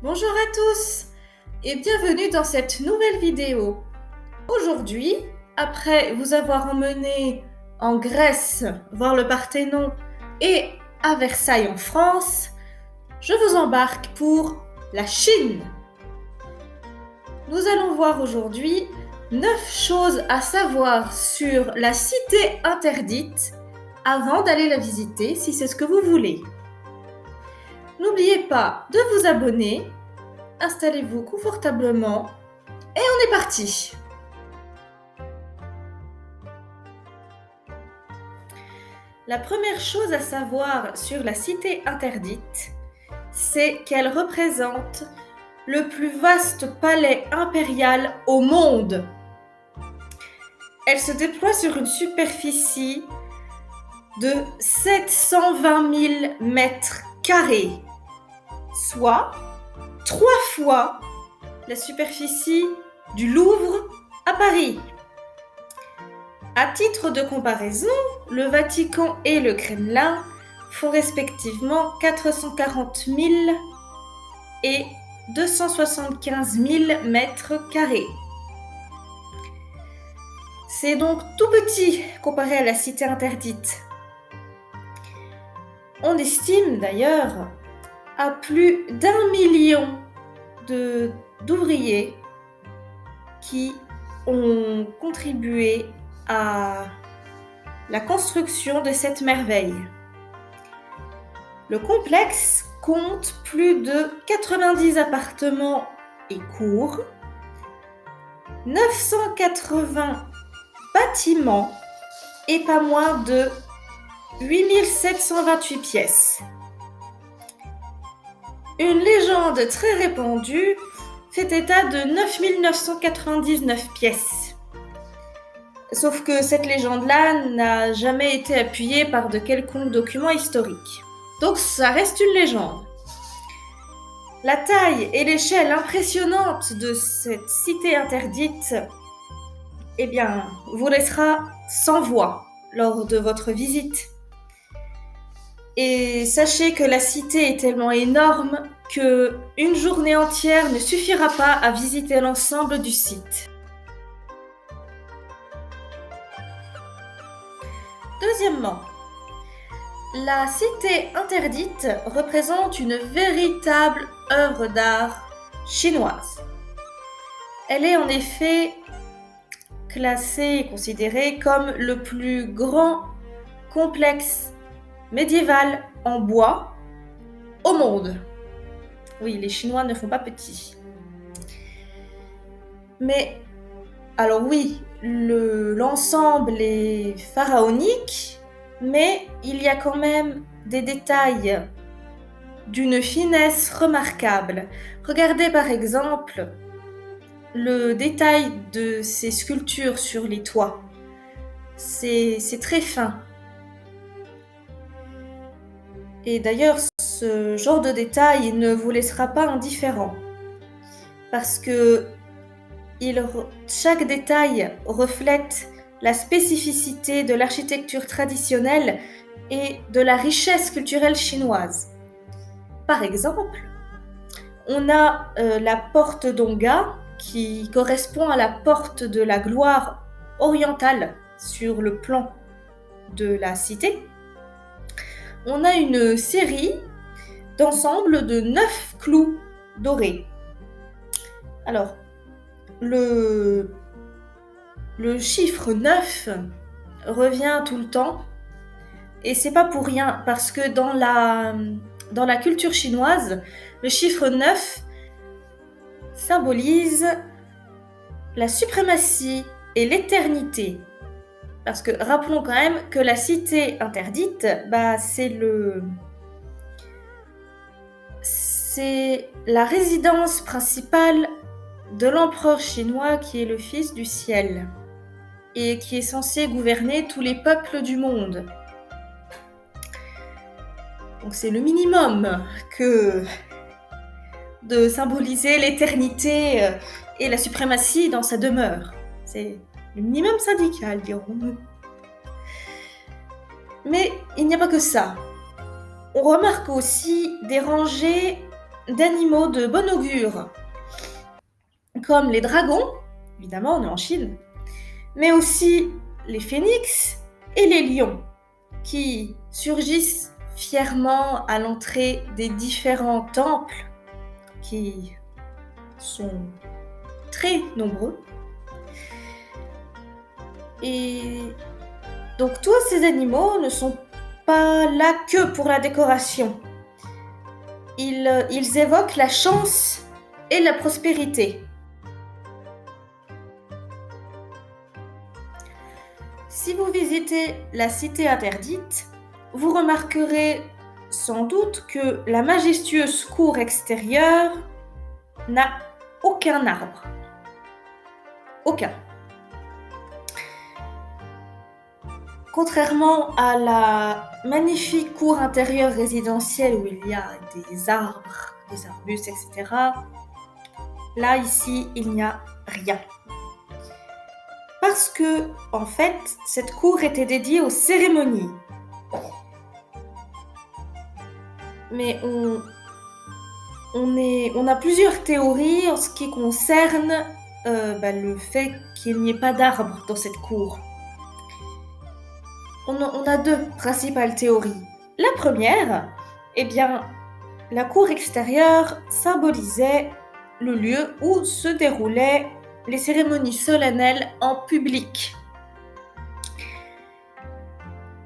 Bonjour à tous et bienvenue dans cette nouvelle vidéo. Aujourd'hui, après vous avoir emmené en Grèce voir le Parthénon et à Versailles en France, je vous embarque pour la Chine. Nous allons voir aujourd'hui 9 choses à savoir sur la cité interdite avant d'aller la visiter si c'est ce que vous voulez. N'oubliez pas de vous abonner, installez-vous confortablement et on est parti. La première chose à savoir sur la cité interdite, c'est qu'elle représente le plus vaste palais impérial au monde. Elle se déploie sur une superficie de 720 000 mètres carrés, soit 3 fois la superficie du Louvre à Paris. À titre de comparaison, le Vatican et le Kremlin font respectivement 440 000 et 275 000 mètres carrés. C'est donc tout petit comparé à la cité interdite. On estime d'ailleurs à plus d'1 million d'ouvriers qui ont contribué à la construction de cette merveille. Le complexe compte plus de 90 appartements et cours, 980 bâtiments et pas moins de 8728 pièces. Une légende très répandue fait état de 9999 pièces. Sauf que cette légende-là n'a jamais été appuyée par de quelconques documents historiques. Donc ça reste une légende. La taille et l'échelle impressionnante de cette cité interdite, vous laissera sans voix lors de votre visite. Et sachez que la cité est tellement énorme qu'une journée entière ne suffira pas à visiter l'ensemble du site. Deuxièmement, la cité interdite représente une véritable œuvre d'art chinoise. Elle est en effet classée et considérée comme le plus grand complexe médiéval en bois au monde. Oui, les Chinois ne font pas petit. Mais, alors oui, l'ensemble est pharaonique, mais il y a quand même des détails d'une finesse remarquable. Regardez par exemple le détail de ces sculptures sur les toits. C'est très fin. Et d'ailleurs, ce genre de détail ne vous laissera pas indifférent. Parce que chaque détail reflète la spécificité de l'architecture traditionnelle et de la richesse culturelle chinoise. Par exemple, on a la porte d'Onga qui correspond à la porte de la gloire orientale sur le plan de la cité. On a une série d'ensemble de 9 clous dorés. Alors, le chiffre 9 revient tout le temps et c'est pas pour rien parce que dans la culture chinoise, le chiffre 9 symbolise la suprématie et l'éternité. Parce que rappelons quand même que la cité interdite, c'est la résidence principale de l'empereur chinois qui est le fils du ciel et qui est censé gouverner tous les peuples du monde. Donc c'est le minimum que de symboliser l'éternité et la suprématie dans sa demeure. C'est le minimum syndical, dirons-nous. Mais il n'y a pas que ça. On remarque aussi des rangées d'animaux de bon augure, comme les dragons, évidemment on est en Chine, mais aussi les phénix et les lions, qui surgissent fièrement à l'entrée des différents temples, qui sont très nombreux. Et donc tous ces animaux ne sont pas là que pour la décoration. Ils évoquent la chance et la prospérité. Si vous visitez la cité interdite, vous remarquerez sans doute que la majestueuse cour extérieure n'a aucun arbre. Aucun. Contrairement à la magnifique cour intérieure résidentielle où il y a des arbres, des arbustes, etc., là, ici, il n'y a rien. Parce que, en fait, cette cour était dédiée aux cérémonies. Mais on a plusieurs théories en ce qui concerne le fait qu'il n'y ait pas d'arbres dans cette cour. On a deux principales théories. La première, la cour extérieure symbolisait le lieu où se déroulaient les cérémonies solennelles en public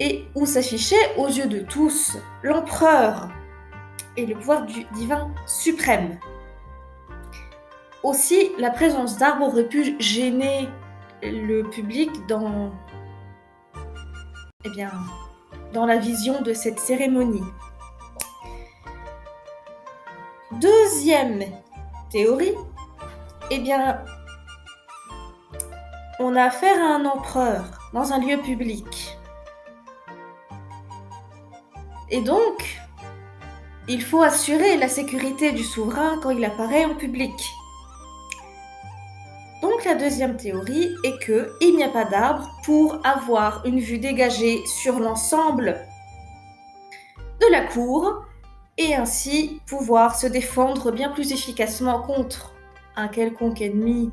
et où s'affichait aux yeux de tous l'empereur et le pouvoir divin suprême. Aussi, la présence d'arbres aurait pu gêner le public dans la vision de cette cérémonie. Deuxième théorie, on a affaire à un empereur dans un lieu public. Et donc, il faut assurer la sécurité du souverain quand il apparaît en public. Donc la deuxième théorie est qu'il n'y a pas d'arbre pour avoir une vue dégagée sur l'ensemble de la cour et ainsi pouvoir se défendre bien plus efficacement contre un quelconque ennemi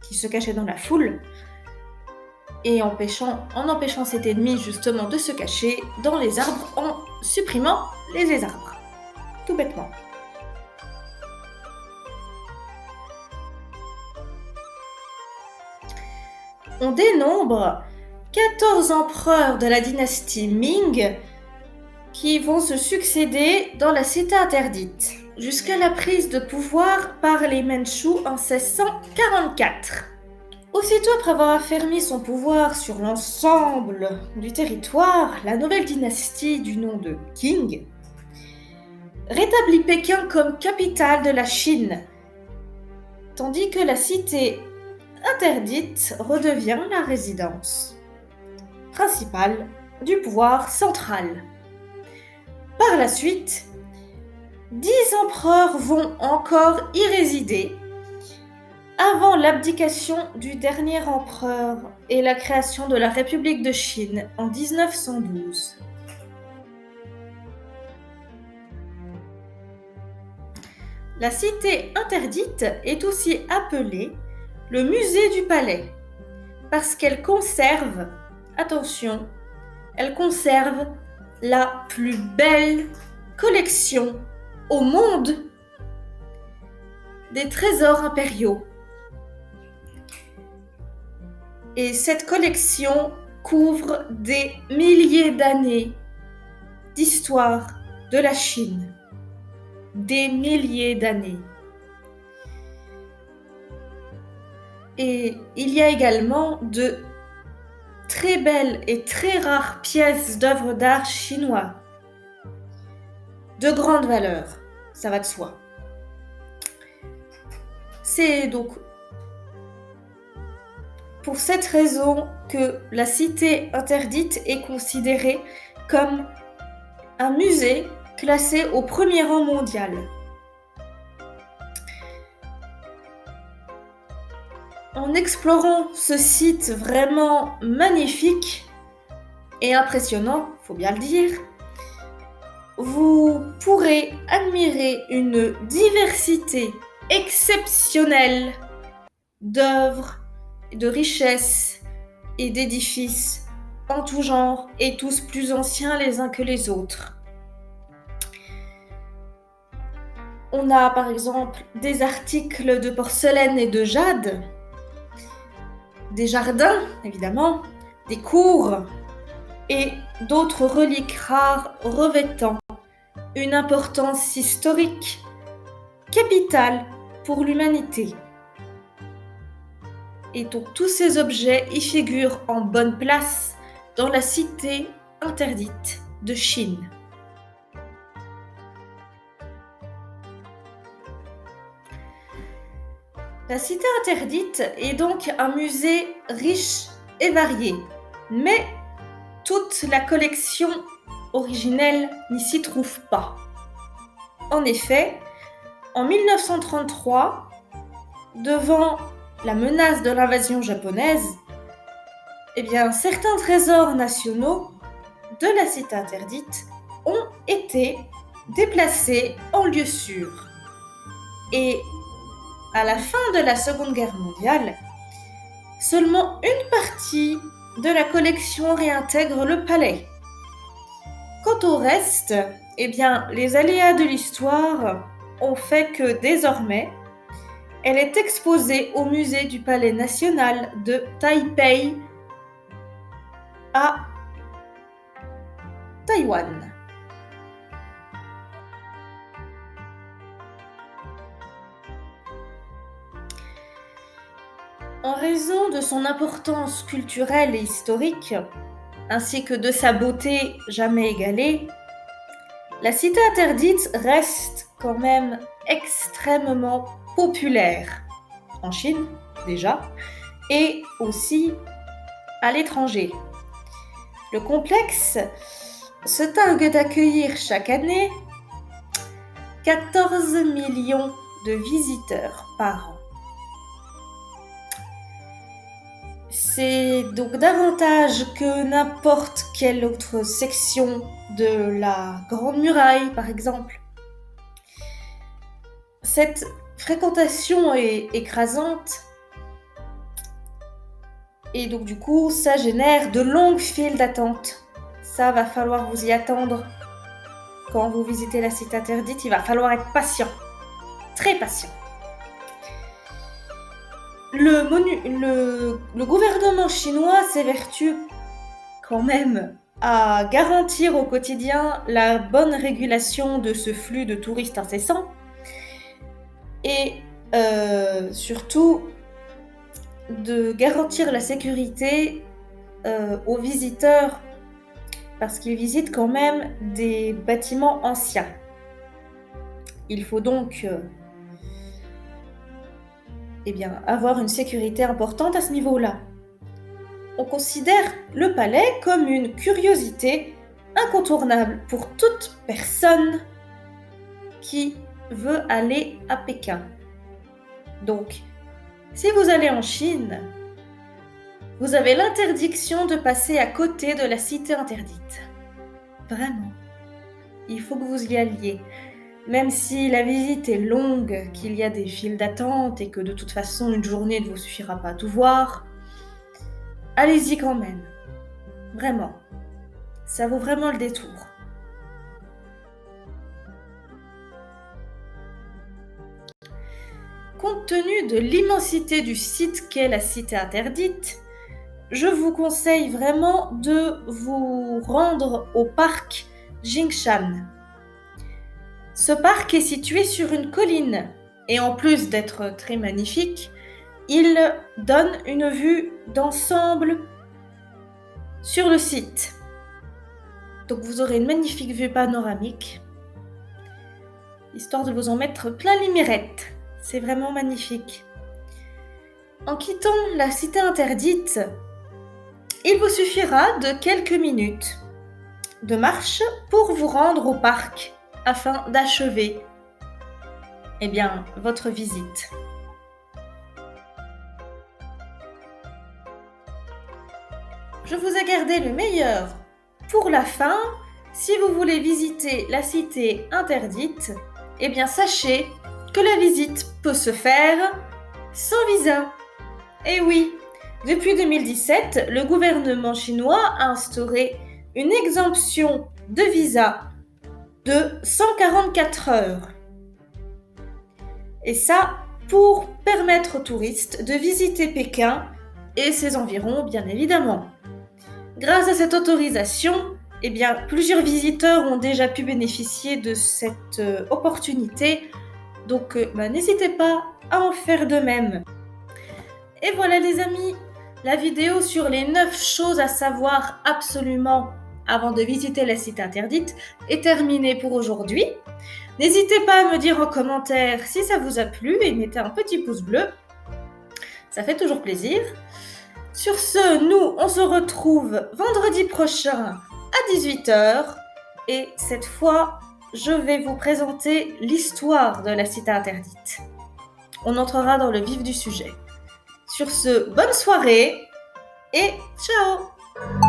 qui se cachait dans la foule et en empêchant cet ennemi justement de se cacher dans les arbres en supprimant les arbres. Tout bêtement. On dénombre 14 empereurs de la dynastie Ming qui vont se succéder dans la cité interdite, jusqu'à la prise de pouvoir par les Mandchous en 1644. Aussitôt après avoir affermi son pouvoir sur l'ensemble du territoire, la nouvelle dynastie du nom de Qing rétablit Pékin comme capitale de la Chine, tandis que la cité interdite redevient la résidence principale du pouvoir central. Par la suite, 10 empereurs vont encore y résider avant l'abdication du dernier empereur et la création de la République de Chine en 1912. La cité interdite est aussi appelée le musée du palais, parce qu'elle conserve, attention, la plus belle collection au monde des trésors impériaux. Et cette collection couvre des milliers d'années d'histoire de la Chine. Des milliers d'années. Et il y a également de très belles et très rares pièces d'œuvres d'art chinois. De grande valeur, ça va de soi. C'est donc pour cette raison que la cité interdite est considérée comme un musée classé au premier rang mondial. En explorant ce site vraiment magnifique et impressionnant, faut bien le dire, vous pourrez admirer une diversité exceptionnelle d'œuvres, de richesses et d'édifices en tout genre et tous plus anciens les uns que les autres. On a par exemple des articles de porcelaine et de jade, des jardins évidemment, des cours et d'autres reliques rares revêtant une importance historique capitale pour l'humanité. Et donc tous ces objets y figurent en bonne place dans la cité interdite de Chine. La cité interdite est donc un musée riche et varié, mais toute la collection originelle n'y s'y trouve pas. En effet, en 1933, devant la menace de l'invasion japonaise, certains trésors nationaux de la cité interdite ont été déplacés en lieu sûr. Et à la fin de la Seconde Guerre mondiale, seulement une partie de la collection réintègre le palais. Quant au reste, les aléas de l'histoire ont fait que désormais, elle est exposée au musée du Palais national de Taipei à Taïwan. En raison de son importance culturelle et historique, ainsi que de sa beauté jamais égalée, la cité interdite reste quand même extrêmement populaire, en Chine déjà, et aussi à l'étranger. Le complexe se targue d'accueillir chaque année 14 millions de visiteurs par an. C'est donc davantage que n'importe quelle autre section de la Grande Muraille, par exemple. Cette fréquentation est écrasante et donc du coup, ça génère de longues files d'attente. Ça va falloir vous y attendre. Quand vous visitez la cité interdite, il va falloir être patient, très patient. Le gouvernement chinois s'évertue quand même à garantir au quotidien la bonne régulation de ce flux de touristes incessants et surtout de garantir la sécurité aux visiteurs parce qu'ils visitent quand même des bâtiments anciens. Il faut donc avoir une sécurité importante à ce niveau-là. On considère le palais comme une curiosité incontournable pour toute personne qui veut aller à Pékin. Donc, si vous allez en Chine, vous avez l'interdiction de passer à côté de la cité interdite. Vraiment. Il faut que vous y alliez. Même si la visite est longue, qu'il y a des files d'attente et que de toute façon une journée ne vous suffira pas à tout voir, allez-y quand même. Vraiment. Ça vaut vraiment le détour. Compte tenu de l'immensité du site qu'est la cité interdite, je vous conseille vraiment de vous rendre au parc Jingshan. Ce parc est situé sur une colline et en plus d'être très magnifique, il donne une vue d'ensemble sur le site. Donc vous aurez une magnifique vue panoramique, histoire de vous en mettre plein les mirettes. C'est vraiment magnifique. En quittant la cité interdite, il vous suffira de quelques minutes de marche pour vous rendre au parc afin d'achever votre visite. Je vous ai gardé le meilleur pour la fin. si vous voulez visiter la cité interdite, eh bien sachez que la visite peut se faire sans visa. Et oui, depuis 2017, le gouvernement chinois a instauré une exemption de visa de 144 heures. Et ça, pour permettre aux touristes de visiter Pékin et ses environs, bien évidemment. Grâce à cette autorisation, eh bien, plusieurs visiteurs ont déjà pu bénéficier de cette opportunité. Donc, n'hésitez pas à en faire de même. Et voilà les amis, la vidéo sur les 9 choses à savoir absolument avant de visiter la cité interdite est terminée pour aujourd'hui. N'hésitez pas à me dire en commentaire si ça vous a plu et mettez un petit pouce bleu. Ça fait toujours plaisir. Sur ce, nous, on se retrouve vendredi prochain à 18h. Et cette fois, je vais vous présenter l'histoire de la cité interdite. On entrera dans le vif du sujet. Sur ce, bonne soirée et ciao!